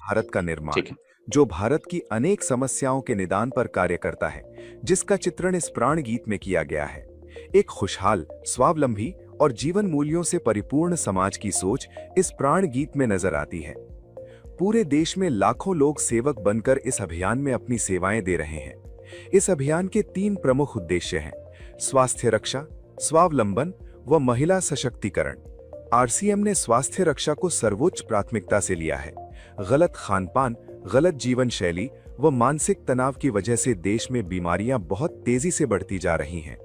भारत का निर्माण, ठीक है। जो भारत की अनेक समस्याओं के निदान पर कार्य करता है, जिसका चित्रण इस प्राण गीत में किया गया है। एक खुशहाल, स्वावलंबी और जीवन मूल्यों से परिपूर्ण समाज की सोच इस प्राण गीत में नजर आती है। पूरे देश में लाखों लोग सेवक बनकर इस अभियान में अपनी सेवाएं दे रहे हैं। इस अभियान के 3 प्रमुख उद्देश्य हैं: स्वास्थ्य रक्षा, स्वावलंबन व महिला सशक्तिकरण। आरसीएम ने स्वास्थ्य रक्षा को सर्वोच्च प्राथमिकता से लिया है। गलत खानपान, गलत जीवन शैली व मानसिक तनाव की वजह से देश में बीमारियां बहुत तेजी से बढ़ती जा रही हैं।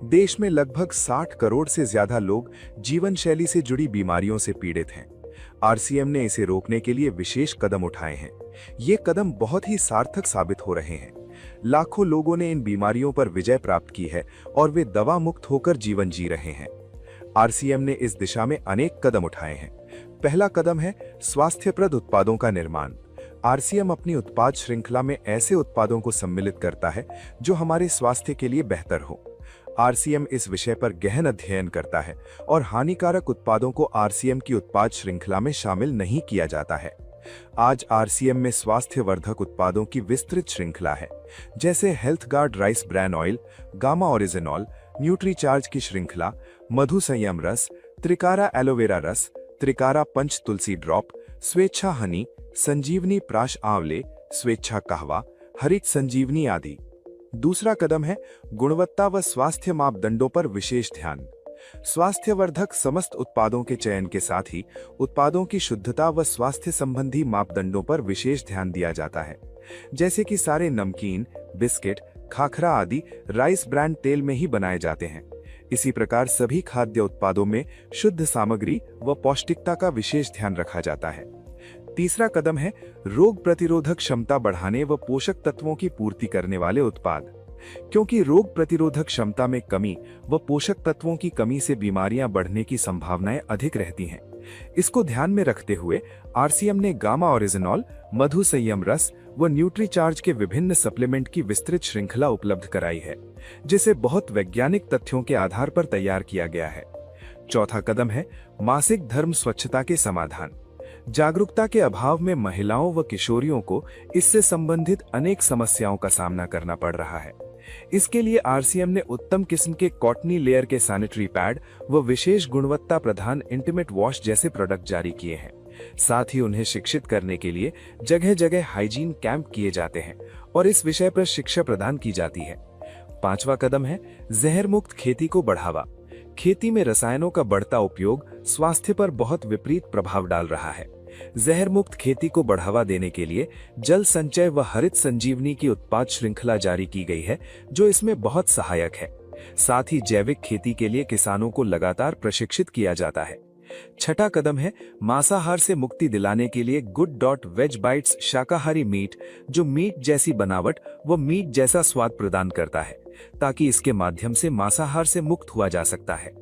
देश में लगभग 60 करोड़ से ज्यादा लोग जीवन शैली से जुड़ी बीमारियों से पीड़ित हैं। आरसीएम ने इसे रोकने के लिए विशेष कदम उठाए हैं। ये कदम बहुत ही सार्थक साबित हो रहे हैं। लाखों लोगों ने इन बीमारियों पर विजय प्राप्त की है और वे दवा मुक्त होकर जीवन जी रहे हैं। आरसीएम ने इस दिशा में अनेक कदम उठाए हैं। पहला कदम है स्वास्थ्यप्रद उत्पादों का निर्माण। आरसीएम अपनी उत्पाद श्रृंखला में ऐसे उत्पादों को सम्मिलित करता है जो हमारे स्वास्थ्य के लिए बेहतर हो। आरसीएम इस विषय पर गहन अध्ययन करता है और हानिकारक उत्पादों को आरसीएम की उत्पाद श्रृंखला में शामिल नहीं किया जाता है। आज आरसीएम में स्वास्थ्यवर्धक उत्पादों की विस्तृत श्रृंखला है, जैसे health guard rice bran oil, gamma oryzanol, Nutricharge की श्रृंखला, मधु संयम रस, त्रिकारा एलोवेरा रस, त्रिकारा पंच तुलसी ड्रॉप, स्वेच्छा हनी, संजीवनी प्राश आंवले, स्वेच्छा कहवा, हरित संजीवनी आदि। दूसरा कदम है गुणवत्ता व स्वास्थ्य मापदंडों पर विशेष ध्यान। स्वास्थ्यवर्धक समस्त उत्पादों के चयन के साथ ही उत्पादों की शुद्धता व स्वास्थ्य संबंधी मापदंडों पर विशेष ध्यान दिया जाता है, जैसे कि सारे नमकीन, बिस्किट, खाखरा आदि राइस ब्रांड तेल में ही बनाए जाते हैं। इसी प्रकार सभी खाद्य उत्पादों में शुद्ध सामग्री व पौष्टिकता का विशेष ध्यान रखा जाता है। तीसरा कदम है रोग प्रतिरोधक क्षमता बढ़ाने व पोषक तत्वों की पूर्ति करने वाले उत्पाद। क्योंकि रोग प्रतिरोधक क्षमता में कमी व पोषक तत्वों की कमी से बीमारियां बढ़ने की संभावनाएं अधिक रहती हैं। इसको ध्यान में रखते हुए आरसीएम ने गामा ओरिजिनॉल, मधु संयम रस व न्यूट्रीचार्ज के विभिन्न सप्लीमेंट की विस्तृत श्रृंखला उपलब्ध कराई है, जिसे बहुत वैज्ञानिक तथ्यों के आधार पर तैयार किया गया है। चौथा कदम है मासिक धर्म स्वच्छता के समाधान। जागरूकता के अभाव में महिलाओं व किशोरियों को इससे संबंधित अनेक समस्याओं का सामना करना पड़ रहा है। इसके लिए आरसीएम ने उत्तम किस्म के कॉटनी लेयर के सैनिटरी पैड व विशेष गुणवत्ता प्रधान इंटीमेट वॉश जैसे प्रोडक्ट जारी किए हैं। साथ ही उन्हें शिक्षित करने के लिए जगह जगह हाइजीन कैंप किए जाते हैं और इस विषय पर शिक्षा प्रदान की जाती है। पांचवा कदम है जहर मुक्त खेती को बढ़ावा। खेती में रसायनों का बढ़ता उपयोग स्वास्थ्य पर बहुत विपरीत प्रभाव डाल रहा है। जहर मुक्त खेती को बढ़ावा देने के लिए जल संचय व हरित संजीवनी की उत्पाद श्रृंखला जारी की गई है, जो इसमें बहुत सहायक है। साथ ही जैविक खेती के लिए किसानों को लगातार प्रशिक्षित किया जाता है। छठा कदम है मांसाहार से मुक्ति दिलाने के लिए गुड.वेज बाइट्स शाकाहारी मीट, जो मीट जैसी बनावट व मीट जैसा स्वाद प्रदान करता है, ताकि इसके माध्यम से मांसाहार से मुक्त हुआ जा सकता है।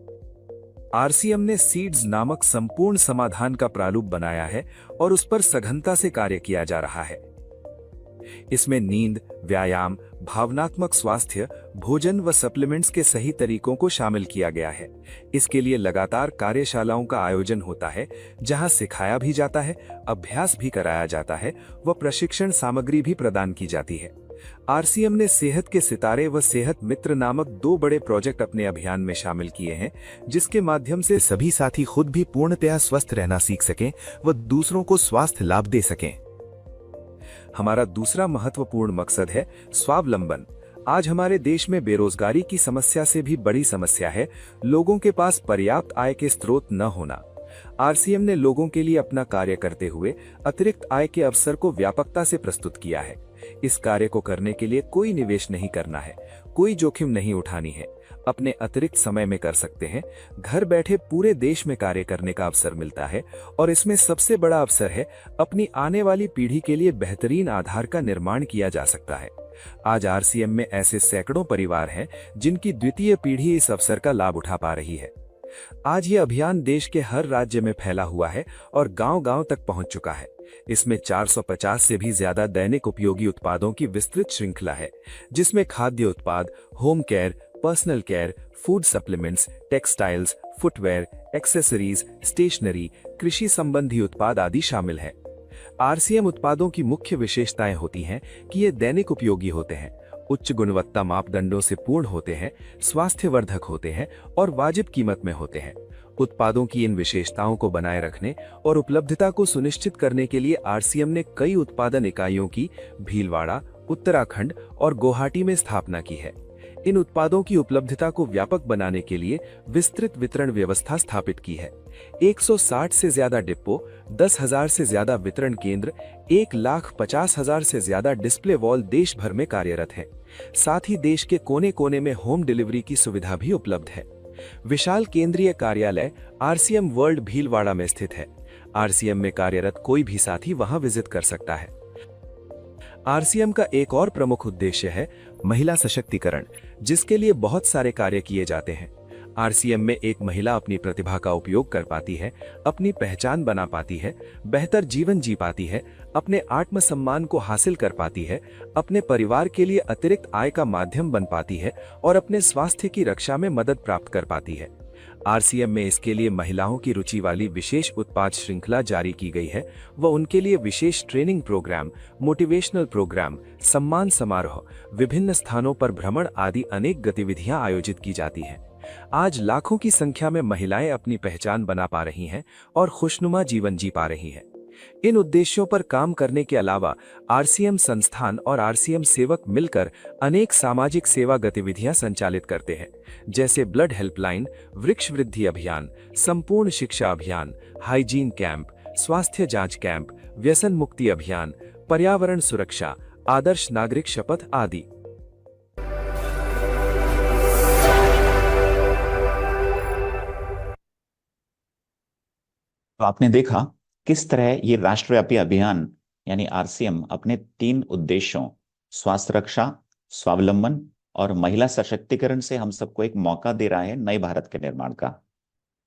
आरसीएम ने सीड्स नामक संपूर्ण समाधान का प्रारूप बनाया है और उस पर सघनता से कार्य किया जा रहा है। इसमें नींद, व्यायाम, भावनात्मक स्वास्थ्य, भोजन व सप्लीमेंट्स के सही तरीकों को शामिल किया गया है। इसके लिए लगातार कार्यशालाओं का आयोजन होता है, जहां सिखाया भी जाता है, अभ्यास भी कराया जाता है व प्रशिक्षण सामग्री भी प्रदान की जाती है। आरसीएम ने सेहत के सितारे व सेहत मित्र नामक 2 बड़े प्रोजेक्ट अपने अभियान में शामिल किए हैं, जिसके माध्यम से सभी साथी खुद भी पूर्णतया स्वस्थ रहना सीख सकें व दूसरों को स्वास्थ्य लाभ दे सकें। हमारा दूसरा महत्वपूर्ण मकसद है स्वावलंबन। आज हमारे देश में बेरोजगारी की समस्या से भी बड़ी समस्या है लोगों के पास पर्याप्त आय के स्रोत न होना। आरसीएम ने लोगों के लिए अपना कार्य करते हुए अतिरिक्त आय के अवसर को व्यापकता से प्रस्तुत किया है। इस कार्य को करने के लिए कोई निवेश नहीं करना है, कोई जोखिम नहीं उठानी है, अपने अतिरिक्त समय में कर सकते हैं। घर बैठे पूरे देश में कार्य करने का अवसर मिलता है और इसमें सबसे बड़ा अवसर है अपनी आने वाली पीढ़ी के लिए बेहतरीन आधार का निर्माण किया जा सकता है। आज आरसीएम में ऐसे सैकड़ों परिवार हैं जिनकी द्वितीय पीढ़ी इस अवसर का लाभ उठा पा रही है। आज ये अभियान देश के हर राज्य में फैला हुआ है और गांव-गांव तक पहुंच चुका है। इसमें 450 से भी ज्यादा दैनिक उपयोगी उत्पादों की विस्तृत श्रृंखला है, जिसमें खाद्य उत्पाद, home care, personal care, food supplements, textiles, footwear, accessories, stationery, कृषि संबंधी उत्पाद आदि शामिल है। आरसीएम उत्पादों की मुख्य विशेषताएं होती हैं कि ये दैनिक उपयोगी होते हैं, उच्च गुणवत्ता मापदंडों से पूर्ण होते हैं, स्वास्थ्यवर्धक होते हैं और वाजिब कीमत में होते हैं। उत्पादों की इन विशेषताओं को बनाए रखने और उपलब्धता को सुनिश्चित करने के लिए आरसीएम ने कई उत्पादन इकाइयों की भीलवाड़ा, उत्तराखंड और गुवाहाटी में स्थापना की है। इन उत्पादों की उपलब्धता को व्यापक बनाने के लिए विस्तृत वितरण व्यवस्था स्थापित की है। 160 से ज्यादा डिपो, 10,000 से ज्यादा वितरण केंद्र, 1,50,000 से ज्यादा डिस्प्ले वॉल देश भर में कार्यरत हैं। साथ ही देश के कोने कोने में होम डिलीवरी की सुविधा भी उपलब्ध है। विशाल केंद्रीय कार्यालय आरसीएम वर्ल्ड भीलवाड़ा में स्थित है। आरसीएम में कार्यरत कोई भी साथी वहां विजिट कर सकता है। आरसीएम का एक और प्रमुख उद्देश्य है महिला सशक्तिकरण, जिसके लिए बहुत सारे कार्य किए जाते हैं। आरसीएम में एक महिला अपनी प्रतिभा का उपयोग कर पाती है, अपनी पहचान बना पाती है, बेहतर जीवन जी पाती है, अपने आत्मसम्मान को हासिल कर पाती है, अपने परिवार के लिए अतिरिक्त आय का माध्यम बन पाती है और अपने स्वास्थ्य की रक्षा में मदद प्राप्त कर पाती है। आरसीएम में इसके लिए महिलाओं की रुचि वाली विशेष उत्पाद श्रृंखला जारी की गई है व उनके लिए विशेष ट्रेनिंग प्रोग्राम, मोटिवेशनल प्रोग्राम, सम्मान समारोह, विभिन्न स्थानों पर भ्रमण आदि अनेक गतिविधियां आयोजित की जाती हैं। आज लाखों की संख्या में महिलाएं अपनी पहचान बना पा रही हैं और खुशनुमा जीवन जी पा रही हैं। इन उद्देश्यों पर काम करने के अलावा आरसीएम संस्थान और आरसीएम सेवक मिलकर अनेक सामाजिक सेवा गतिविधियां संचालित करते हैं, जैसे ब्लड हेल्पलाइन, वृक्ष वृद्धि अभियान, संपूर्ण शिक्षा अभियान, हाइजीन कैंप, स्वास्थ्य जांच कैंप, व्यसन मुक्ति अभियान, पर्यावरण सुरक्षा, आदर्श नागरिक शपथ आदि। तो आपने देखा किस तरह ये राष्ट्रव्यापी अभियान यानी आरसीएम अपने 3 उद्देश्यों स्वास्थ्य रक्षा, स्वावलंबन और महिला सशक्तिकरण से हम सबको एक मौका दे रहा है नए भारत के निर्माण का।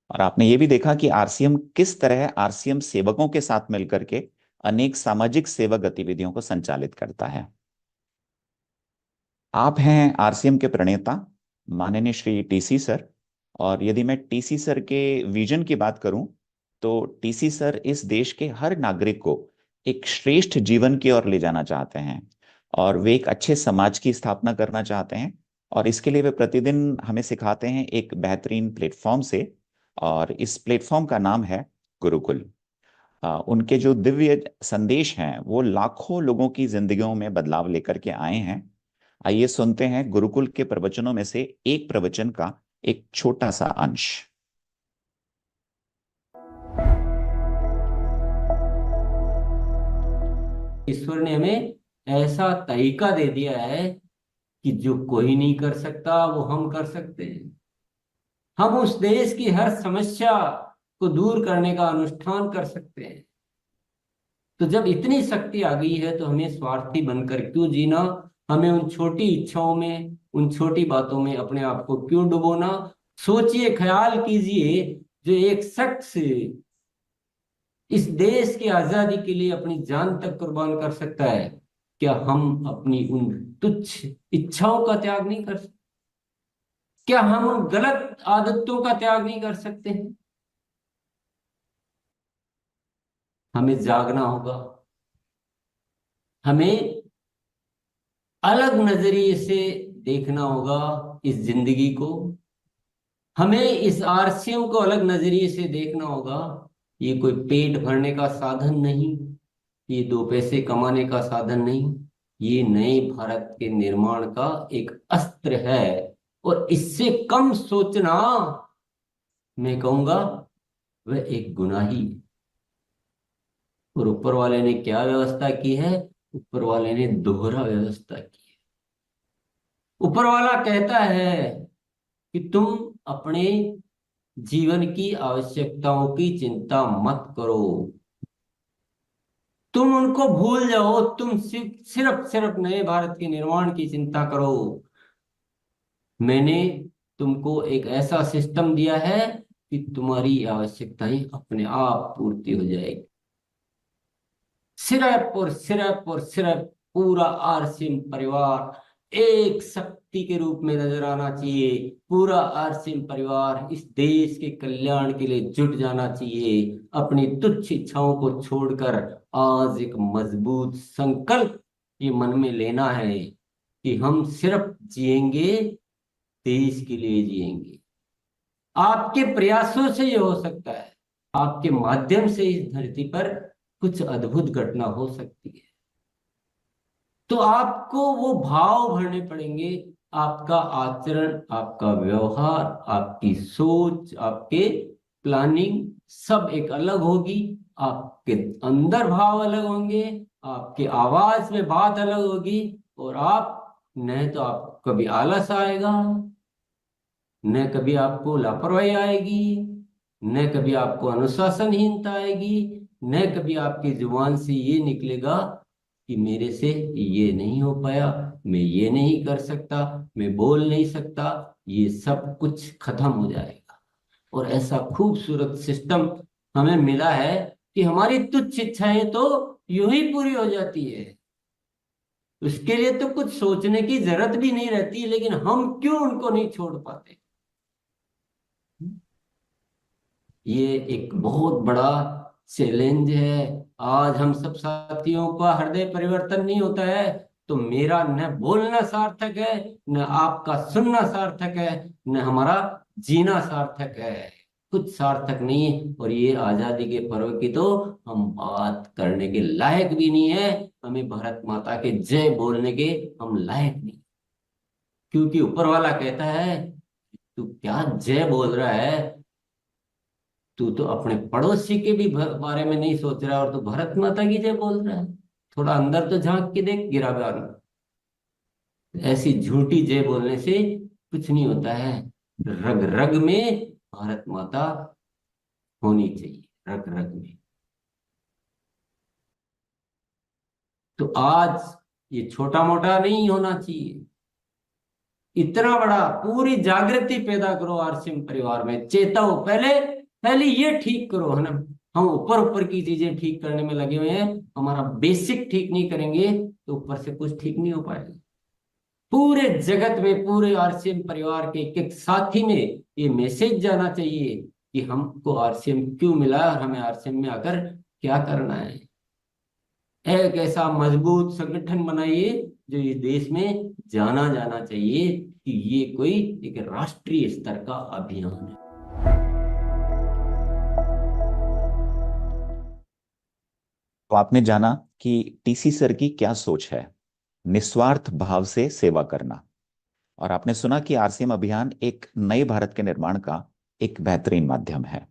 और आपने ये भी देखा कि आरसीएम किस तरह आरसीएम सेवकों के साथ मिलकर के अनेक सामाजिक सेवा गतिविधियों को संचालित करता है। आप हैं आरसीएम के प्रणेता माननीय श्री टीसी सर। और यदि मैं टीसी सर के विजन की बात करूं तो टीसी सर इस देश के हर नागरिक को एक श्रेष्ठ जीवन की ओर ले जाना चाहते हैं और वे एक अच्छे समाज की स्थापना करना चाहते हैं। और इसके लिए वे प्रतिदिन हमें सिखाते हैं एक बेहतरीन प्लेटफॉर्म से, और इस प्लेटफॉर्म का नाम है गुरुकुल। उनके जो दिव्य संदेश हैं वो लाखों लोगों की जिंदगियों में बदलाव लेकर के आए हैं। आइए सुनते हैं गुरुकुल के प्रवचनों में से एक प्रवचन का एक छोटा सा अंश। ईश्वर ने हमें ऐसा तरीका दे दिया है कि जो कोई नहीं कर सकता वो हम कर सकते हैं। हम उस देश की हर समस्या को दूर करने का अनुष्ठान कर सकते हैं। तो जब इतनी शक्ति आ गई है तो हमें स्वार्थी बनकर क्यों जीना? हमें उन छोटी इच्छाओं में, उन छोटी बातों में अपने आप को क्यों डुबोना? सोचिए, ख्याल कीजिए, जो एक शख्स इस देश की आजादी के लिए अपनी जान तक कुर्बान कर सकता है, क्या हम अपनी उन तुच्छ इच्छाओं का त्याग नहीं कर सकते? क्या हम उन गलत आदतों का त्याग नहीं कर सकते हैं? हमें जागना होगा, हमें अलग नजरिए से देखना होगा इस जिंदगी को, हमें इस आरसीएम को अलग नजरिए से देखना होगा। ये कोई पेट भरने का साधन नहीं, ये 2 पैसे कमाने का साधन नहीं, ये नए भारत के निर्माण का एक अस्त्र है। और इससे कम सोचना, मैं कहूंगा, वह एक गुनाही है। और ऊपर वाले ने क्या व्यवस्था की है? ऊपर वाले ने दोहरा व्यवस्था की है। ऊपर वाला कहता है कि तुम अपने जीवन की आवश्यकताओं की चिंता मत करो, तुम उनको भूल जाओ, तुम सिर्फ सिर्फ नए भारत के निर्माण की चिंता करो। मैंने तुमको एक ऐसा सिस्टम दिया है कि तुम्हारी आवश्यकताएं अपने आप पूर्ति हो जाएगी। सिर्फ पूरा आरसीएम परिवार एक शक्ति के रूप में नजर आना चाहिए। पूरा आरसीएम परिवार इस देश के कल्याण के लिए जुट जाना चाहिए। अपनी तुच्छ इच्छाओं को छोड़कर आज एक मजबूत संकल्प ये मन में लेना है कि हम सिर्फ जिएंगे, देश के लिए जिएंगे। आपके प्रयासों से ये हो सकता है, आपके माध्यम से इस धरती पर कुछ अद्भुत घटना हो सकती है। तो आपको वो भाव भरने पड़ेंगे, आपका आचरण, आपका व्यवहार, आपकी सोच, आपके प्लानिंग सब एक अलग होगी। आपके अंदर भाव अलग होंगे, आपके आवाज में बात अलग होगी, और आप न तो आप कभी आलस आएगा, न कभी आपको लापरवाही आएगी, न कभी आपको अनुशासनहीनता आएगी, न कभी आपकी जुबान से ये निकलेगा कि मेरे से ये नहीं हो पाया, मैं ये नहीं कर सकता, मैं बोल नहीं सकता। ये सब कुछ खत्म हो जाएगा। और ऐसा खूबसूरत सिस्टम हमें मिला है कि हमारी तुच्छ इच्छाएं तो यूं ही पूरी हो जाती है। उसके लिए तो कुछ सोचने की जरूरत भी नहीं रहती, लेकिन हम क्यों उनको नहीं छोड़ पाते। ये एक बहुत बड़ा चैलेंज है। आज हम सब साथियों का हृदय परिवर्तन नहीं होता है तो मेरा न बोलना सार्थक है, न आपका सुनना सार्थक है, न हमारा जीना सार्थक है। कुछ सार्थक नहीं है। और ये आजादी के पर्व की तो हम बात करने के लायक भी नहीं है। हमें भारत माता के जय बोलने के हम लायक नहीं, क्योंकि ऊपर वाला कहता है तू क्या जय बोल रहा है, तू तो अपने पड़ोसी के भी बारे में नहीं सोच रहा और तू भारत माता की जय बोल रहा है। थोड़ा अंदर तो झांक के देख गिराबान। ऐसी झूठी जय बोलने से कुछ नहीं होता है। रग रग में भारत माता होनी चाहिए, रग रग में। तो आज ये छोटा मोटा नहीं होना चाहिए, इतना बड़ा। पूरी जागृति पैदा करो आरसीएम परिवार में, चेताओ। पहले ये ठीक करो, है ना। हम ऊपर ऊपर की चीजें ठीक करने में लगे हुए हैं, हमारा बेसिक ठीक नहीं करेंगे तो ऊपर से कुछ ठीक नहीं हो पाएगा। पूरे जगत में, पूरे आरसीएम परिवार के एक एक साथी में ये मैसेज जाना चाहिए कि हमको आरसीएम क्यों मिला और हमें आरसीएम में आकर क्या करना है। एक ऐसा मजबूत संगठन बनाइए जो इस देश में जाना जाना चाहिए कि ये कोई एक राष्ट्रीय स्तर का अभियान है। तो आपने जाना कि टीसी सर की क्या सोच है, निस्वार्थ भाव से सेवा करना। और आपने सुना कि आरसीएम अभियान एक नए भारत के निर्माण का एक बेहतरीन माध्यम है।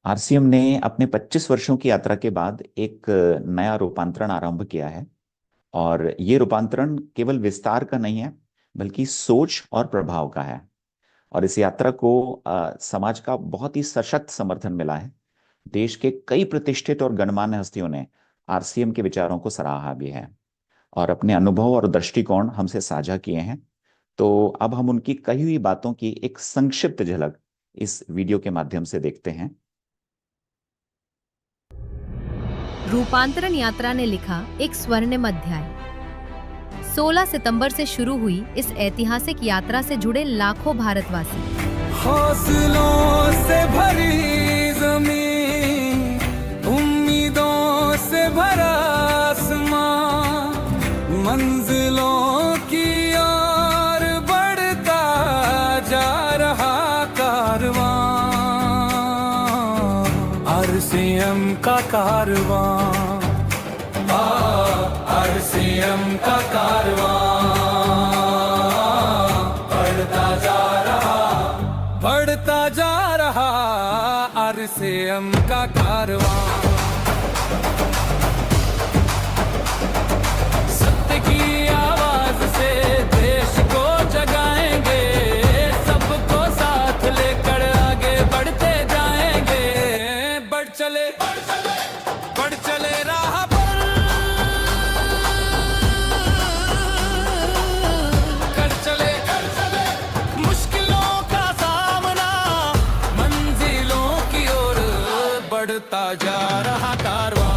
आरसीएम ने अपने 25 वर्षों की यात्रा के बाद एक नया रूपांतरण आरंभ किया है। और ये रूपांतरण केवल विस्तार का नहीं है, बल्कि सोच और प्रभाव का है। और इस यात्रा को समाज का बहुत ही सशक्त समर्थन मिला है। देश के कई प्रतिष्ठित और गणमान्य हस्तियों ने आरसीएम के विचारों को सराहा भी है और अपने अनुभव और दृष्टिकोण हमसे साझा किए हैं। तो अब हम उनकी कही हुई बातों की एक संक्षिप्त झलक इस वीडियो के माध्यम से देखते हैं। रूपांतरण यात्रा ने लिखा एक स्वर्णिम अध्याय। 16 सितंबर से शुरू हुई इस ऐतिहासिक यात्रा से जुड़े लाखों भारतवासी। हौसलों से भरी ज़मीन, उम्मीदों से भरा आसमां, मंजिलों की ओर बढ़ता जा रहा कारवां, आरसीएम का कारवां, आरसीएम का कारवां बढ़ता जा रहा, आरसीएम का कारवां। सत्य की आवाज से देश को जगाएंगे, सबको साथ लेकर आगे बढ़ते जाएंगे। बढ़ चले राह पर, कर चले मुश्किलों का सामना, मंजिलों की ओर बढ़ता जा रहा कारवां,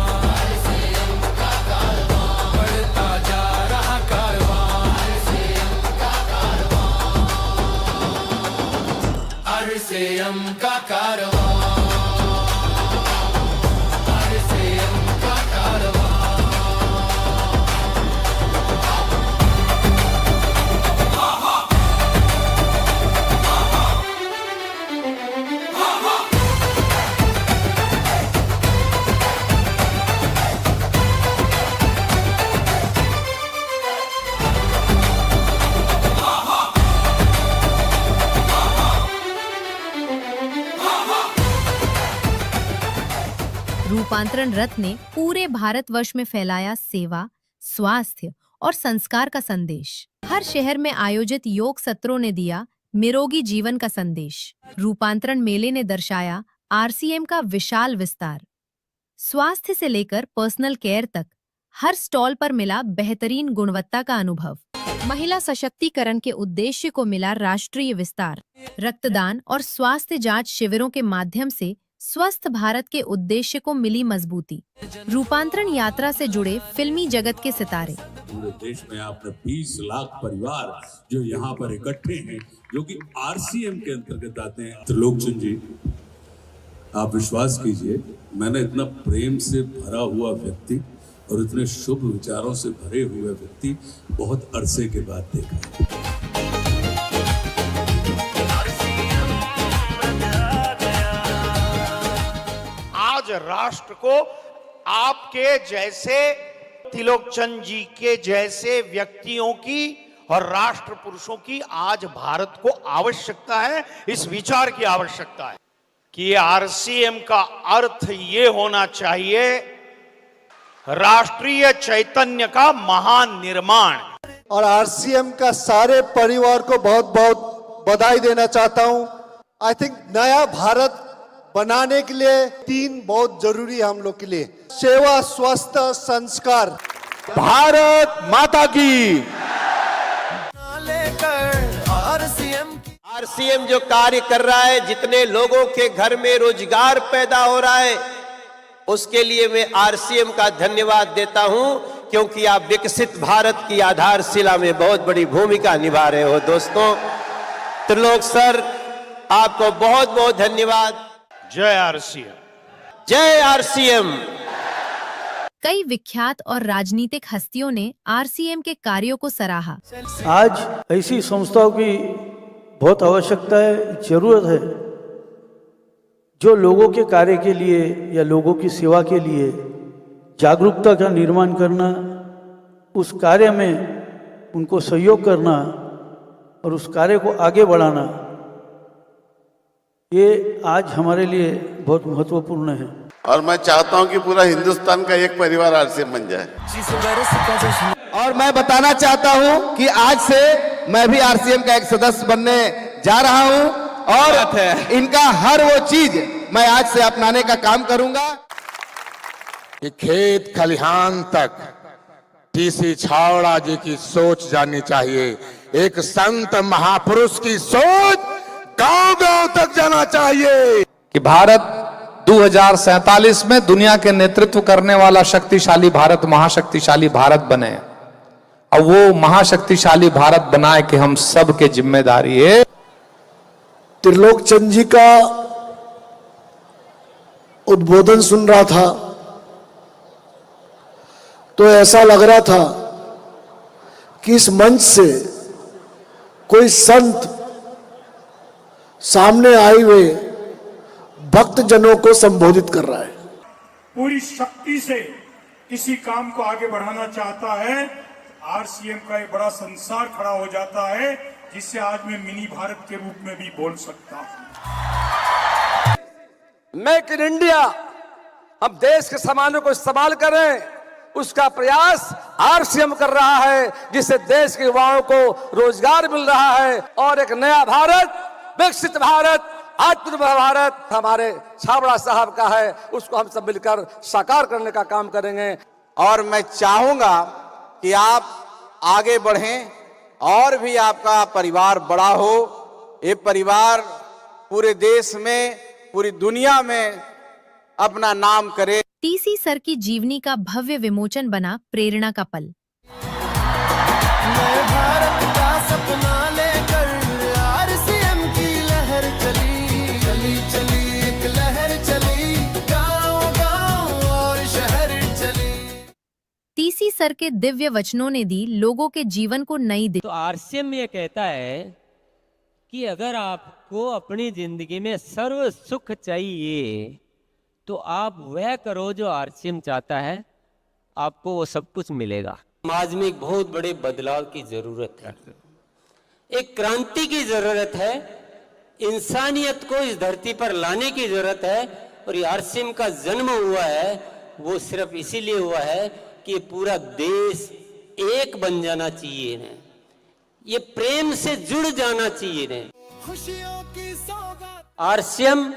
बढ़ता जा रहा कारवां, आरसीएम का कारवां, रूपांतरण रथ ने पूरे भारतवर्ष में फैलाया सेवा, स्वास्थ्य और संस्कार का संदेश। हर शहर में आयोजित योग सत्रों ने दिया निरोगी जीवन का संदेश। रूपांतरण मेले ने दर्शाया आरसीएम का विशाल विस्तार। स्वास्थ्य से लेकर पर्सनल केयर तक हर स्टॉल पर मिला बेहतरीन गुणवत्ता का अनुभव। महिला सशक्तिकरण के उद्देश्य को मिला राष्ट्रीय विस्तार। रक्तदान और स्वास्थ्य जांच शिविरों के माध्यम से स्वस्थ भारत के उद्देश्य को मिली मजबूती। रूपांतरण यात्रा से जुड़े फिल्मी जगत के सितारे। पूरे देश में आपने 20 लाख परिवार जो यहाँ पर इकट्ठे हैं, जो कि आरसीएम के अंतर्गत आते हैं। त्रिलोकचंद जी, आप विश्वास कीजिए, मैंने इतना प्रेम से भरा हुआ व्यक्ति और इतने शुभ विचारों से भरे हुए व्यक्ति बहुत अरसे के बाद देखा। आज राष्ट्र को आपके जैसे त्रिलोकचंद जी के जैसे व्यक्तियों की और राष्ट्र पुरुषों की आज भारत को आवश्यकता है। इस विचार की आवश्यकता है कि आरसीएम का अर्थ ये होना चाहिए राष्ट्रीय चैतन्य का महान निर्माण। और आरसीएम का सारे परिवार को बहुत बहुत बधाई देना चाहता हूं। आई थिंक नया भारत बनाने के लिए 3 बहुत जरूरी है हम लोग के लिए: सेवा, स्वास्थ्य, संस्कार। भारत माता की। आरसीएम जो कार्य कर रहा है, जितने लोगों के घर में रोजगार पैदा हो रहा है, उसके लिए मैं आरसीएम का धन्यवाद देता हूं, क्योंकि आप विकसित भारत की आधारशिला में बहुत बड़ी भूमिका निभा रहे हो। दोस्तों, त्रिलोक सर, आपको बहुत बहुत धन्यवाद। जय आरसीएम, जय आरसीएम। कई विख्यात और राजनीतिक हस्तियों ने आरसीएम के कार्यों को सराहा। आज ऐसी संस्थाओं की बहुत आवश्यकता है, जरूरत है, जो लोगों के कार्य के लिए या लोगों की सेवा के लिए जागरूकता का निर्माण करना, उस कार्य में उनको सहयोग करना और उस कार्य को आगे बढ़ाना, ये आज हमारे लिए बहुत महत्वपूर्ण है। और मैं चाहता हूं कि पूरा हिंदुस्तान का एक परिवार आरसीएम बन जाए। और मैं बताना चाहता हूं कि आज से मैं भी आरसीएम का एक सदस्य बनने जा रहा हूं और इनका हर वो चीज मैं आज से अपनाने का काम करूंगा। कि खेत खलिहान तक टीसी छावड़ा जी की सोच जानी चाहिए। एक संत महापुरुष की सोच गांव-गांव तक जाना चाहिए कि भारत 2047 में दुनिया के नेतृत्व करने वाला शक्तिशाली भारत, महाशक्तिशाली भारत बने। अब वो महाशक्तिशाली भारत बनाए कि हम सब के जिम्मेदारी है। त्रिलोकचंद जी का उद्बोधन सुन रहा था तो ऐसा लग रहा था कि इस मंच से कोई संत सामने आए हुए भक्त जनों को संबोधित कर रहा है। पूरी शक्ति से किसी काम को आगे बढ़ाना चाहता है, आरसीएम का एक बड़ा संसार खड़ा हो जाता है, जिससे आज मैं मिनी भारत के रूप में भी बोल सकता हूं। मेक इन इंडिया, हम देश के सामानों को इस्तेमाल करें, उसका प्रयास आरसीएम कर रहा है, जिससे देश के युवाओं को रोजगार मिल रहा है और एक नया भारत, विकसित भारत, आत्मनिर्भर भारत हमारे छाबड़ा साहब का है, उसको हम सब मिलकर साकार करने का काम करेंगे। और मैं चाहूंगा कि आप आगे बढ़ें और भी आपका परिवार बड़ा हो। ये परिवार पूरे देश में, पूरी दुनिया में अपना नाम करे। टीसी सर की जीवनी का भव्य विमोचन बना प्रेरणा का पल। भारत का सपना लेकर आरसीएम की लहर चली, चली चली एक लहर चली, गांव-गांव और शहर चली। टीसी सर के दिव्य वचनों ने दी लोगों के जीवन को नई दिशा। तो आरसीएम ये कहता है कि अगर आपको अपनी जिंदगी में सर्व सुख चाहिए तो आप वह करो जो आरसीएम चाहता है, आपको वो सब कुछ मिलेगा। समाज में एक बहुत बड़े बदलाव की जरूरत है, एक क्रांति की जरूरत है, इंसानियत को इस धरती पर लाने की जरूरत है। और ये आरसीएम का जन्म हुआ है वो सिर्फ इसीलिए हुआ है कि ये पूरा देश एक बन जाना चाहिए ने, ये प्रेम से जुड़ जाना चाहिए ने। खुशियों की सौगात आरसीएम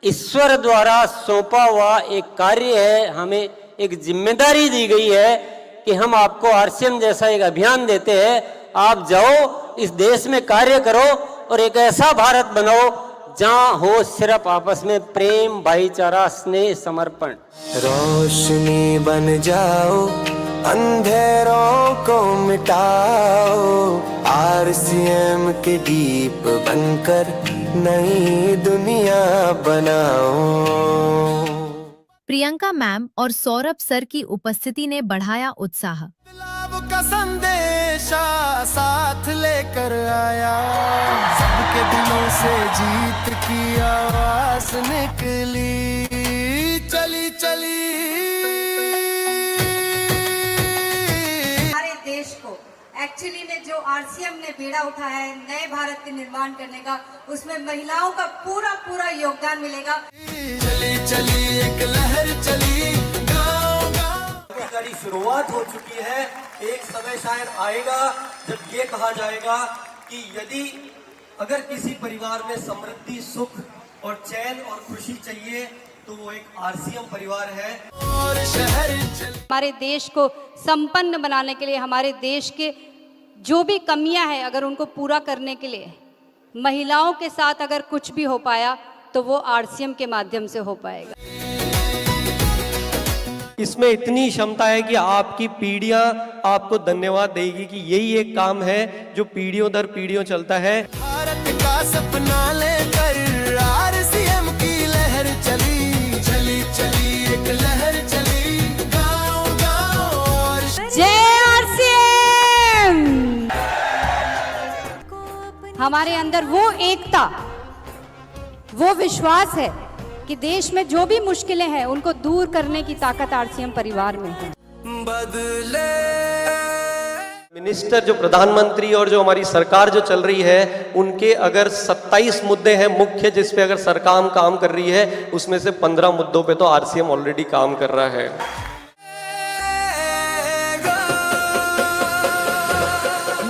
ईश्वर द्वारा सौंपा हुआ एक कार्य है, हमें एक जिम्मेदारी दी गई है कि हम आपको आरसीएम जैसा एक अभियान देते हैं, आप जाओ इस देश में कार्य करो और एक ऐसा भारत बनाओ जहां हो सिर्फ आपस में प्रेम, भाईचारा, स्नेह, समर्पण। रोशनी बन जाओ, अंधेरों को मिटाओ, आरसीएम के दीप बनकर नई दुनिया बनाओ। प्रियंका मैम और सौरभ सर की उपस्थिति ने बढ़ाया उत्साह। बदलाव का संदेशा साथ लेकर आया, सबके दिलों से जीत की आवाज निकली, चली चली। हमारे देश को एक्चुअली में जो आरसीएम ने बीड़ा उठाया है नए भारत के निर्माण करने का, उसमें महिलाओं का पूरा पूरा योगदान मिलेगा। चली चली एक लहर चली, गाँव गाँव की शुरुआत हो चुकी है। एक समय शायद आएगा जब ये कहा जाएगा कि यदि अगर किसी परिवार में समृद्धि, सुख और चैन और खुशी चाहिए तो वो एक आरसीएम परिवार है। और शहर चली। हमारे देश को संपन्न बनाने के लिए, हमारे देश के जो भी कमियां हैं अगर उनको पूरा करने के लिए महिलाओं के साथ अगर कुछ भी हो पाया तो वो आरसीएम के माध्यम से हो पाएगा। इसमें इतनी क्षमता है कि आपकी पीढ़ियां आपको धन्यवाद देगी कि यही एक काम है जो पीढ़ियों दर पीढ़ियों चलता है। भारत का सपना लेकर आरसीएम की लहर चली, चली चली एक लहर चली, गाँव गाँव और जय आरसीएम। हमारे अंदर वो एकता, वो विश्वास है कि देश में जो भी मुश्किलें हैं उनको दूर करने की ताकत आरसीएम परिवार में है। बदले मिनिस्टर जो प्रधानमंत्री और जो हमारी सरकार जो चल रही है उनके अगर 27 मुद्दे हैं मुख्य जिस पे अगर सरकार काम कर रही है, उसमें से 15 मुद्दों पे तो आरसीएम ऑलरेडी काम कर रहा है।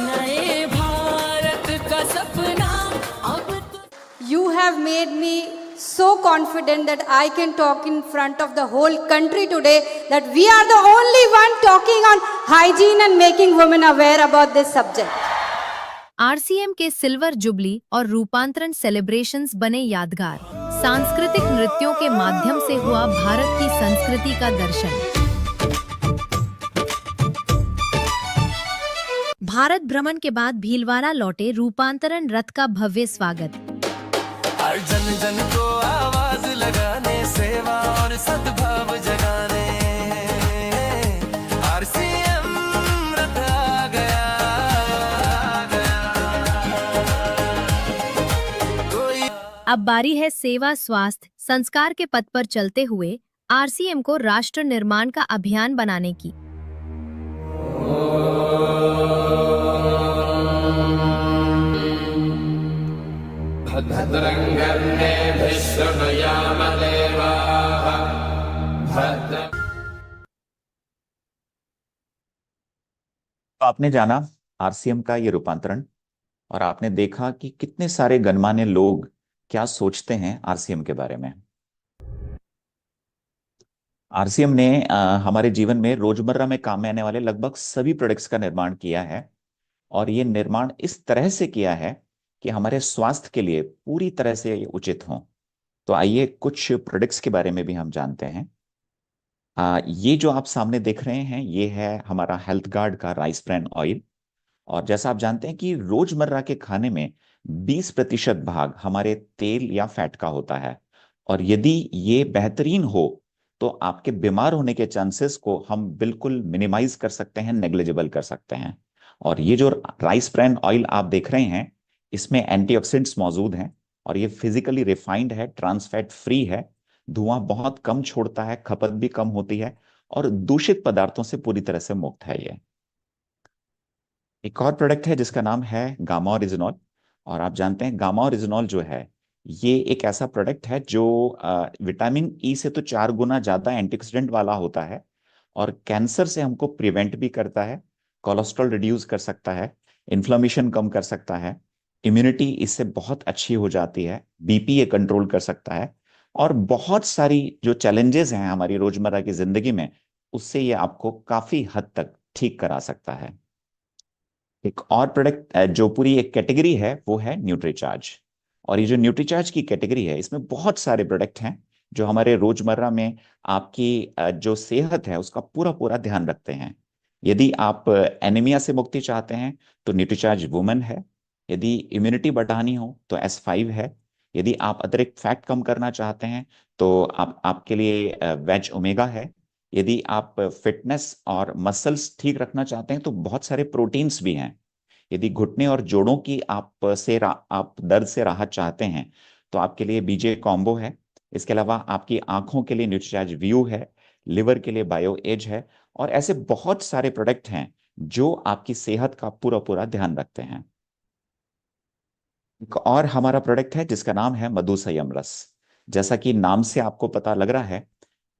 नए भारत का सपना अब You have made me so confident that I can talk in front of the whole country today that we are the only one talking on hygiene and making women aware about this subject. RCM के silver jubilee और रूपांतरण celebrations बने यादगार। सांस्कृतिक नृत्यों के माध्यम से हुआ भारत की संस्कृति का दर्शन। भारत भ्रमण के बाद भीलवाड़ा लौटे रूपांतरण रथ का भव्य स्वागत। हर जन जन को आवाज लगाने, सेवा और सद्भाव जगाने, आरसीएम रथ आ गया, कोई अब बारी है सेवा, स्वास्थ्य, संस्कार के पथ पर चलते हुए आरसीएम को राष्ट्र निर्माण का अभियान बनाने की। तो आपने जाना आरसीएम का ये रूपांतरण और आपने देखा कि कितने सारे गणमान्य लोग क्या सोचते हैं आरसीएम के बारे में। आरसीएम ने हमारे जीवन में रोजमर्रा में काम में आने वाले लगभग सभी प्रोडक्ट्स का निर्माण किया है और ये निर्माण इस तरह से किया है कि हमारे स्वास्थ्य के लिए पूरी तरह से ये उचित हों। तो आइए कुछ प्रोडक्ट्स के बारे में भी हम जानते हैं। ये जो आप सामने देख रहे हैं ये है हमारा हेल्थ गार्ड का राइस ब्रैन ऑयल। और जैसा आप जानते हैं कि रोजमर्रा के खाने में 20% भाग हमारे तेल या फैट का होता है और यदि ये बेहतरीन हो तो आपके बीमार होने के चांसेस को हम बिल्कुल मिनिमाइज कर सकते हैं, नेग्लिजिबल कर सकते हैं। और ये जो राइस ब्रैन ऑयल आप देख रहे हैं इसमें एंटीऑक्सीडेंट्स मौजूद हैं और ये फिजिकली रिफाइंड है, ट्रांस फैट फ्री है, धुआं बहुत कम छोड़ता है, खपत भी कम होती है और दूषित पदार्थों से पूरी तरह से मुक्त है। ये एक और प्रोडक्ट है जिसका नाम है गामा ओरिजिनॉल। और आप जानते हैं गामा ओरिजिनॉल जो है ये एक ऐसा प्रोडक्ट है जो विटामिन ई से तो 4 गुना ज्यादा एंटीऑक्सीडेंट वाला होता है और कैंसर से हमको प्रिवेंट भी करता है, कोलेस्ट्रॉल रिड्यूस कर सकता है, इन्फ्लेमेशन कम कर सकता है, इम्यूनिटी इससे बहुत अच्छी हो जाती है, बीपी ये कंट्रोल कर सकता है और बहुत सारी जो चैलेंजेस हैं हमारी रोजमर्रा की जिंदगी में उससे ये आपको काफी हद तक ठीक करा सकता है। एक और प्रोडक्ट जो पूरी एक कैटेगरी है वो है न्यूट्रीचार्ज। और ये जो न्यूट्रीचार्ज की कैटेगरी है इसमें बहुत सारे प्रोडक्ट हैं जो हमारे रोजमर्रा में आपकी जो सेहत है उसका पूरा पूरा ध्यान रखते हैं। यदि आप एनीमिया से मुक्ति चाहते हैं तो न्यूट्रीचार्ज वुमेन है। यदि इम्यूनिटी बढ़ानी हो तो S5 है। यदि आप अतिरिक्त फैट कम करना चाहते हैं तो आपके लिए वेज ओमेगा है। यदि आप फिटनेस और मसल्स ठीक रखना चाहते हैं तो बहुत सारे प्रोटीन्स भी हैं। यदि घुटने और जोड़ों की आप दर्द से राहत चाहते हैं तो आपके लिए बीजे कॉम्बो है। इसके अलावा आपकी आंखों के लिए न्यूट्रीचार्ज व्यू है, लिवर के लिए बायो एज है और ऐसे बहुत सारे प्रोडक्ट हैं जो आपकी सेहत का पूरा पूरा ध्यान रखते हैं। एक और हमारा प्रोडक्ट है जिसका नाम है मधु संयम रस। जैसा कि नाम से आपको पता लग रहा है,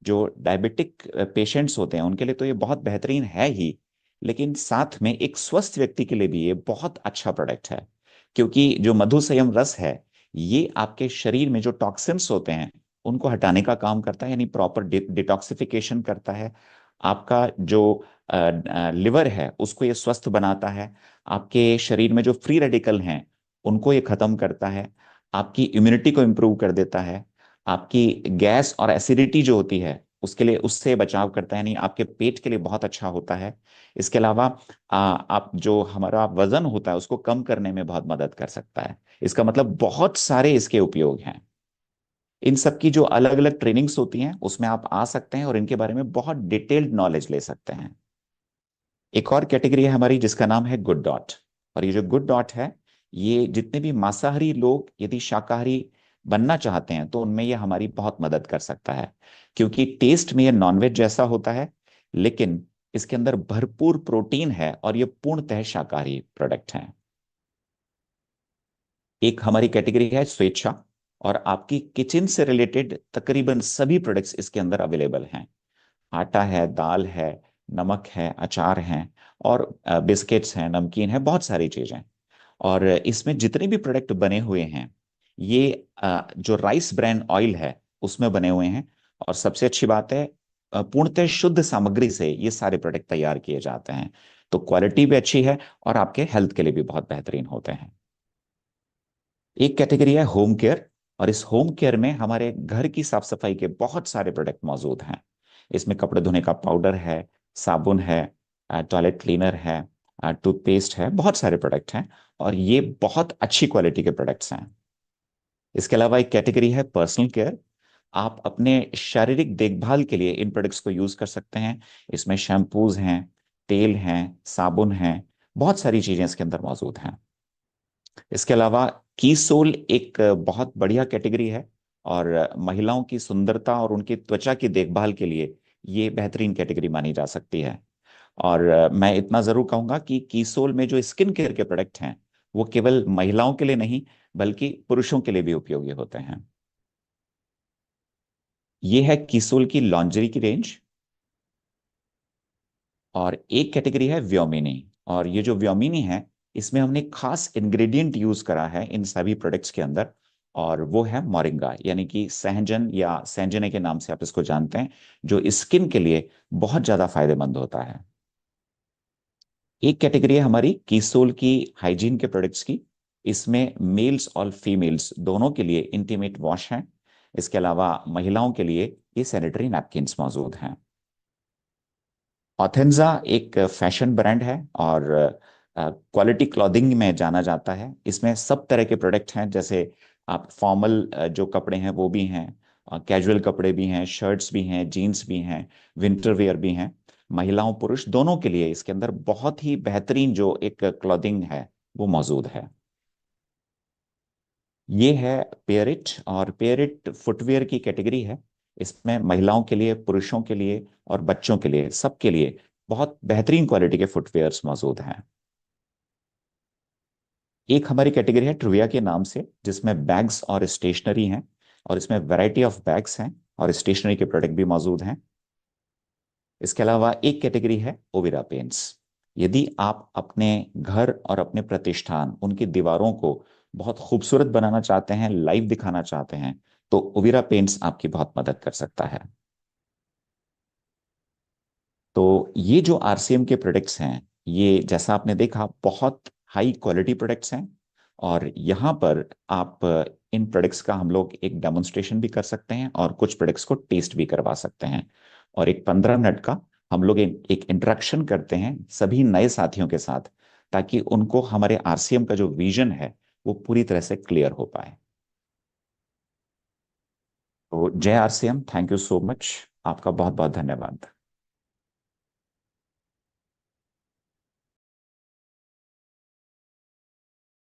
जो डायबिटिक पेशेंट्स होते हैं उनके लिए तो ये बहुत बेहतरीन है ही, लेकिन साथ में एक स्वस्थ व्यक्ति के लिए भी ये बहुत अच्छा प्रोडक्ट है। क्योंकि जो मधु संयम रस है ये आपके शरीर में जो टॉक्सिन्स होते हैं उनको हटाने का काम करता है, यानी प्रॉपर डिटॉक्सिफिकेशन करता है। आपका जो लिवर है उसको ये स्वस्थ बनाता है। आपके शरीर में जो फ्री रेडिकल हैं उनको ये खत्म करता है। आपकी इम्यूनिटी को इम्प्रूव कर देता है। आपकी गैस और एसिडिटी जो होती है उसके लिए उससे बचाव करता है, यानी आपके पेट के लिए बहुत अच्छा होता है। इसके अलावा आप जो हमारा वजन होता है उसको कम करने में बहुत मदद कर सकता है। इसका मतलब बहुत सारे इसके उपयोग हैं। इन सब की जो अलग अलग ट्रेनिंग्स होती हैं उसमें आप आ सकते हैं और इनके बारे में बहुत डिटेल्ड नॉलेज ले सकते हैं। एक और कैटेगरी है हमारी जिसका नाम है गुड डॉट। और ये जो गुड डॉट है ये जितने भी मांसाहारी लोग यदि शाकाहारी बनना चाहते हैं तो उनमें ये हमारी बहुत मदद कर सकता है, क्योंकि टेस्ट में ये नॉनवेज जैसा होता है लेकिन इसके अंदर भरपूर प्रोटीन है और ये पूर्णतः शाकाहारी प्रोडक्ट हैं। एक हमारी कैटेगरी है स्वेच्छा और आपकी किचन से रिलेटेड तकरीबन सभी प्रोडक्ट्स इसके अंदर अवेलेबल हैं। आटा है, दाल है, नमक है, अचार हैं और बिस्किट्स हैं, नमकीन है, बहुत सारी चीजें। और इसमें जितने भी प्रोडक्ट बने हुए हैं ये जो राइस ब्रान ऑयल है उसमें बने हुए हैं। और सबसे अच्छी बात है पूर्णतः शुद्ध सामग्री से ये सारे प्रोडक्ट तैयार किए जाते हैं, तो क्वालिटी भी अच्छी है और आपके हेल्थ के लिए भी बहुत बेहतरीन होते हैं। एक कैटेगरी है होम केयर और इस होम केयर में हमारे घर की साफ सफाई के बहुत सारे प्रोडक्ट मौजूद हैं। इसमें कपड़े धोने का पाउडर है, साबुन है, टॉयलेट क्लीनर है, टूथपेस्ट है, बहुत सारे प्रोडक्ट हैं और ये बहुत अच्छी क्वालिटी के प्रोडक्ट्स हैं। इसके अलावा एक कैटेगरी है पर्सनल केयर। आप अपने शारीरिक देखभाल के लिए इन प्रोडक्ट्स को यूज कर सकते हैं। इसमें शैम्पूज हैं, तेल हैं, साबुन हैं, बहुत सारी चीजें इसके अंदर मौजूद हैं। इसके अलावा कीसोल एक बहुत बढ़िया कैटेगरी है और महिलाओं की सुंदरता और उनकी त्वचा की देखभाल के लिए ये बेहतरीन कैटेगरी मानी जा सकती है। और मैं इतना जरूर कहूंगा कि कीसोल में जो स्किन केयर के प्रोडक्ट हैं वो केवल महिलाओं के लिए नहीं बल्कि पुरुषों के लिए भी उपयोगी होते हैं। ये है कीसोल की लॉन्जरी की रेंज। और एक कैटेगरी है व्योमिनी और ये जो व्योमिनी है इसमें हमने खास इंग्रेडिएंट यूज करा है इन सभी प्रोडक्ट्स के अंदर और वो है मोरिंगा, यानी कि सहजन या सहजने के नाम से आप इसको जानते हैं, जो स्किन के लिए बहुत ज्यादा फायदेमंद होता है। एक कैटेगरी है हमारी कीसोल की हाइजीन के प्रोडक्ट्स की। इसमें मेल्स और फीमेल्स दोनों के लिए इंटीमेट वॉश हैं। इसके अलावा महिलाओं के लिए ये सैनिटरी नैपकिन्स मौजूद हैं। ऑथेंजा एक फैशन ब्रांड है और क्वालिटी क्लॉथिंग में जाना जाता है। इसमें सब तरह के प्रोडक्ट हैं, जैसे आप फॉर्मल जो कपड़े हैं वो भी हैं, कैजुअल कपड़े भी हैं, शर्ट्स भी हैं, जीन्स भी हैं, विंटर वेयर भी हैं। महिलाओं पुरुष दोनों के लिए इसके अंदर बहुत ही बेहतरीन जो एक क्लॉथिंग है वो मौजूद है। ये है पेयरिट और पेयरिट फुटवेयर की कैटेगरी है। इसमें महिलाओं के लिए, पुरुषों के लिए और बच्चों के लिए, सबके लिए बहुत बेहतरीन क्वालिटी के फुटवेयर्स मौजूद हैं। एक हमारी कैटेगरी है ट्रिविया के नाम से, जिसमें बैग्स और स्टेशनरी हैं, और इसमें वैरायटी ऑफ बैग्स हैं और स्टेशनरी के प्रोडक्ट भी मौजूद हैं। इसके अलावा एक कैटेगरी है ओविरा पेंट्स। यदि आप अपने घर और अपने प्रतिष्ठान, उनकी दीवारों को बहुत खूबसूरत बनाना चाहते हैं, लाइव दिखाना चाहते हैं, तो ओविरा पेंट्स आपकी बहुत मदद कर सकता है। तो ये जो आरसीएम के प्रोडक्ट्स हैं, ये जैसा आपने देखा बहुत हाई क्वालिटी प्रोडक्ट्स हैं, और यहाँ पर आप इन प्रोडक्ट्स का हम लोग एक डेमोन्स्ट्रेशन भी कर सकते हैं और कुछ प्रोडक्ट्स को टेस्ट भी करवा सकते हैं, और एक 15 मिनट का हम लोग एक इंटरेक्शन करते हैं सभी नए साथियों के साथ, ताकि उनको हमारे आरसीएम का जो विजन है वो पूरी तरह से क्लियर हो पाए। तो जय RCM, thank you so much, आपका बहुत बहुत धन्यवाद।